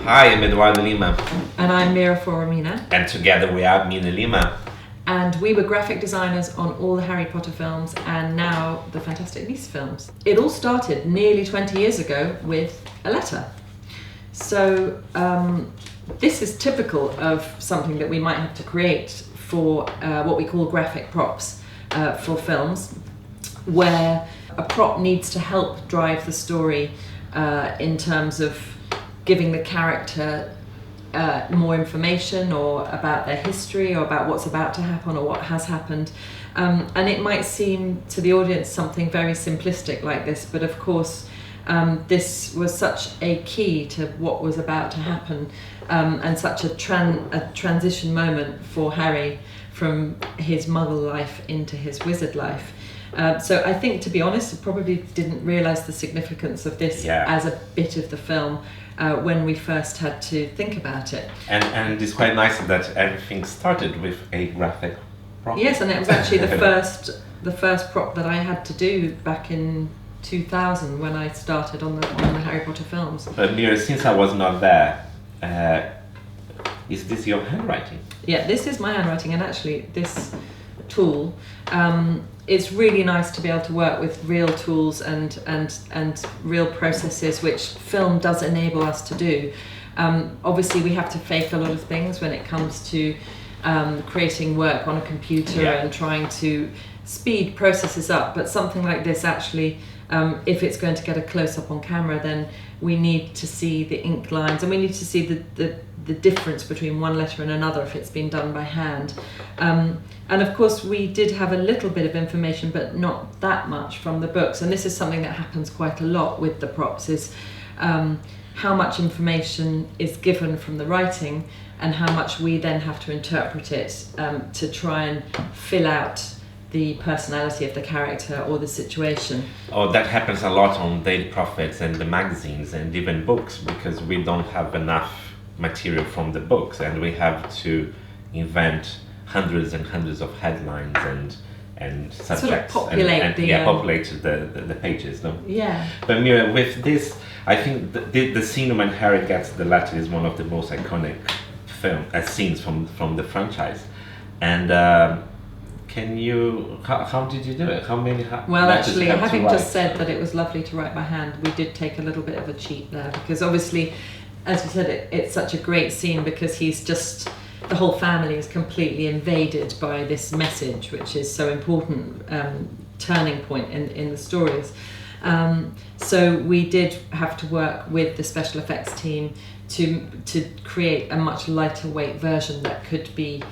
Hi, I'm Eduardo Lima. And I'm Mira Foromina. And together we are Mina Lima. And we were graphic designers on all the Harry Potter films and now the Fantastic Beasts films. It all started nearly 20 years ago with a letter. So this is typical of something that we might have to create for what we call graphic props for films, where a prop needs to help drive the story in terms of giving the character more information or about their history or about what's about to happen or what has happened. And it might seem to the audience something very simplistic like this, but of course this was such a key to what was about to happen and such a transition moment for Harry from his muggle life into his wizard life. So I think, to be honest, I probably didn't realise the significance of this as a bit of the film when we first had to think about it. And it's quite nice that everything started with a graphic prop. Yes, and it was actually the first prop that I had to do back in 2000 when I started on the Harry Potter films. But Mira, since I was not there, is this your handwriting? Yeah, this is my handwriting, and actually this tool, it's really nice to be able to work with real tools and real processes, which film does enable us to do. Obviously we have to fake a lot of things when it comes to creating work on a computer and trying to speed processes up, but something like this actually, if it's going to get a close-up on camera, then we need to see the ink lines and we need to see the difference between one letter and another if it's been done by hand. And of course we did have a little bit of information, but not that much from the books, and this is something that happens quite a lot with the props, is how much information is given from the writing and how much we then have to interpret it to try and fill out the personality of the character or the situation. Oh, that happens a lot on Daily Prophets and the magazines and even books, because we don't have enough material from the books and we have to invent hundreds and hundreds of headlines and subjects sort of populate populate the pages. No? Yeah. But Mira, with this, I think the scene when Harry gets the letter is one of the most iconic scenes from the franchise. And how did you do it? Well, actually, having just said that it was lovely to write by hand, we did take a little bit of a cheat there, because obviously, as you said, it's such a great scene because the whole family is completely invaded by this message, which is so important, turning point in the stories. So we did have to work with the special effects team to create a much lighter weight version that could be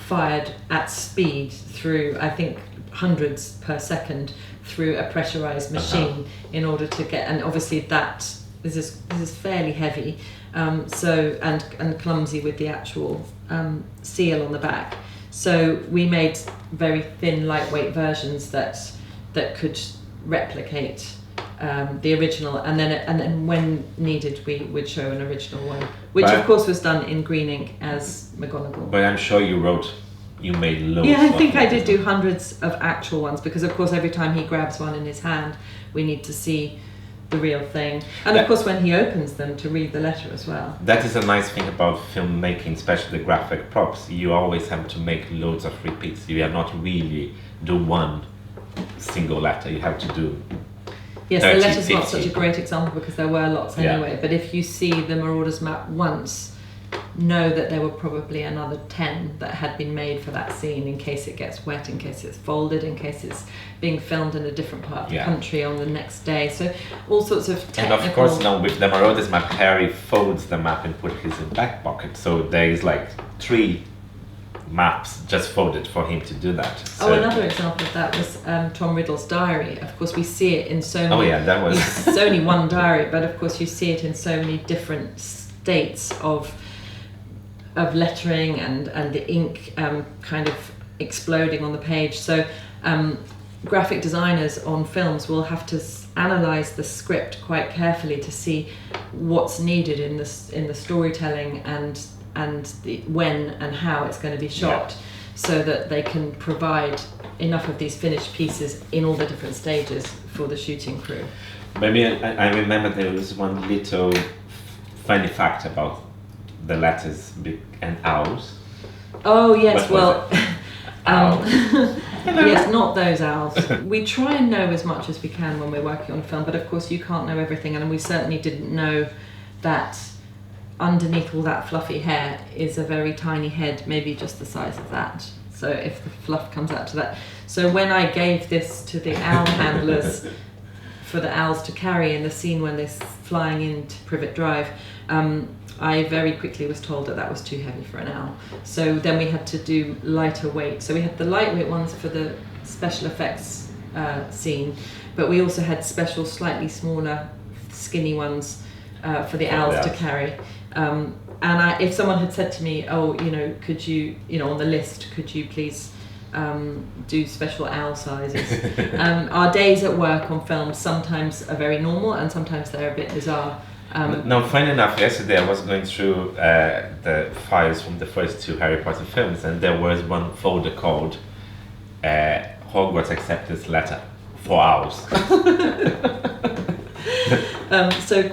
fired at speed through, I think, hundreds per second through a pressurized machine in order to get, and obviously this is fairly heavy, and clumsy with the actual seal on the back. So we made very thin, lightweight versions that could replicate the original, and then when needed we would show an original one, which of course was done in green ink as McGonagall. But I'm sure you made loads. Yeah, I think I did do hundreds of actual ones, because of course every time he grabs one in his hand we need to see the real thing, and of course when he opens them to read the letter as well. That is a nice thing about filmmaking, especially the graphic props. You always have to make loads of repeats. You are not really do one single letter. You have to do. Yes, 30, the letter's 50. not such a great example because there were lots anyway, but if you see the Marauders map once, know that there were probably another 10 that had been made for that scene in case it gets wet, in case it's folded, in case it's being filmed in a different part of the country on the next day. So all sorts of technical... And of course now with the Marauders map, Harry folds the map and put his in back pocket. So there is like 3 maps just folded for him to do that. So another example of that was Tom Riddle's diary. Of course we see it in so many... that was... It's only one diary, but of course you see it in so many different states of lettering and the ink kind of exploding on the page. So graphic designers on films will have to analyze the script quite carefully to see what's needed in the storytelling and the when and how it's going to be shot, so that they can provide enough of these finished pieces in all the different stages for the shooting crew. Maybe I remember there was one little funny fact about the letters and owls. Oh yes, What was well, yes, not those owls. We try and know as much as we can when we're working on a film, but of course you can't know everything, and we certainly didn't know that underneath all that fluffy hair is a very tiny head, maybe just the size of that. So if the fluff comes out to that. So when I gave this to the owl handlers for the owls to carry in the scene when they're flying into Privet Drive, I very quickly was told that that was too heavy for an owl. So then we had to do lighter weight. So we had the lightweight ones for the special effects scene, but we also had special, slightly smaller, skinny ones for the owls to carry. And if someone had said to me, oh, could you, on the list, could you please do special owl sizes? Our days at work on films sometimes are very normal and sometimes they're a bit bizarre. No, funny enough, yesterday I was going through the files from the first 2 Harry Potter films, and there was one folder called Hogwarts Acceptance Letter for Owls. So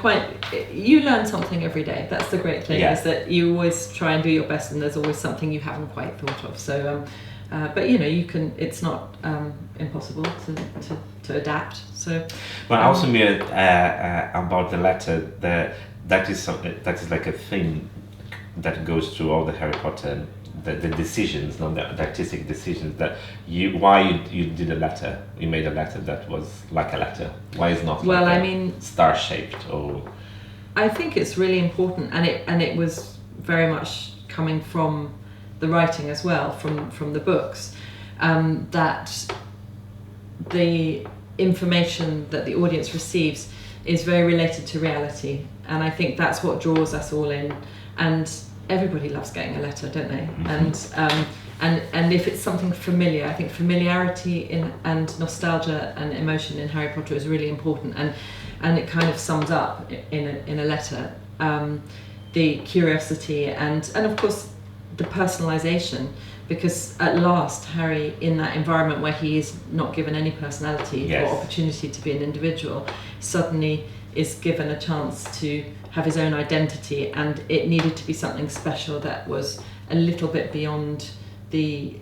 you learn something every day. That's the great thing, Yeah. is that you always try and do your best, and there's always something you haven't quite thought of. So, but you can. It's not impossible to adapt. So, But also, Mia, about the letter, that is like a thing that goes through all the Harry Potter, the decisions, not the artistic decisions, that why you did a letter, you made a letter that was like a letter. Why is not Well, like I mean, star shaped or? I think it's really important, and it was very much coming from the writing as well, from the books, that the information that the audience receives is very related to reality, and I think that's what draws us all in. And everybody loves getting a letter, don't they? Mm-hmm. And if it's something familiar, I think familiarity and nostalgia and emotion in Harry Potter is really important, and it kind of sums up in a letter the curiosity and of course the personalization, because at last Harry, in that environment where he is not given any personality Yes. or opportunity to be an individual, suddenly is given a chance to have his own identity, and it needed to be something special that was a little bit beyond the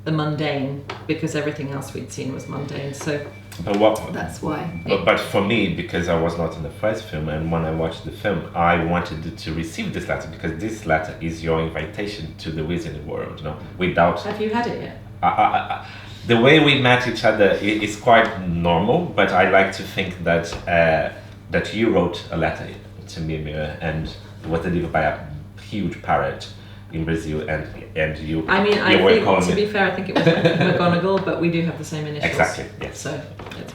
mundane, because everything else we'd seen was mundane. So that's why. But for me, because I was not in the first film, and when I watched the film, I wanted to receive this letter, because this letter is your invitation to the Wizarding world. Without. Have you had it yet? The way we met each other is quite normal, but I like to think that you wrote a letter to Mimir, and it was delivered by a huge parrot in Brazil, and you. I mean, you I think, to be fair, I think it was McGonagall, but we do have the same initials. Exactly. Yes. So it's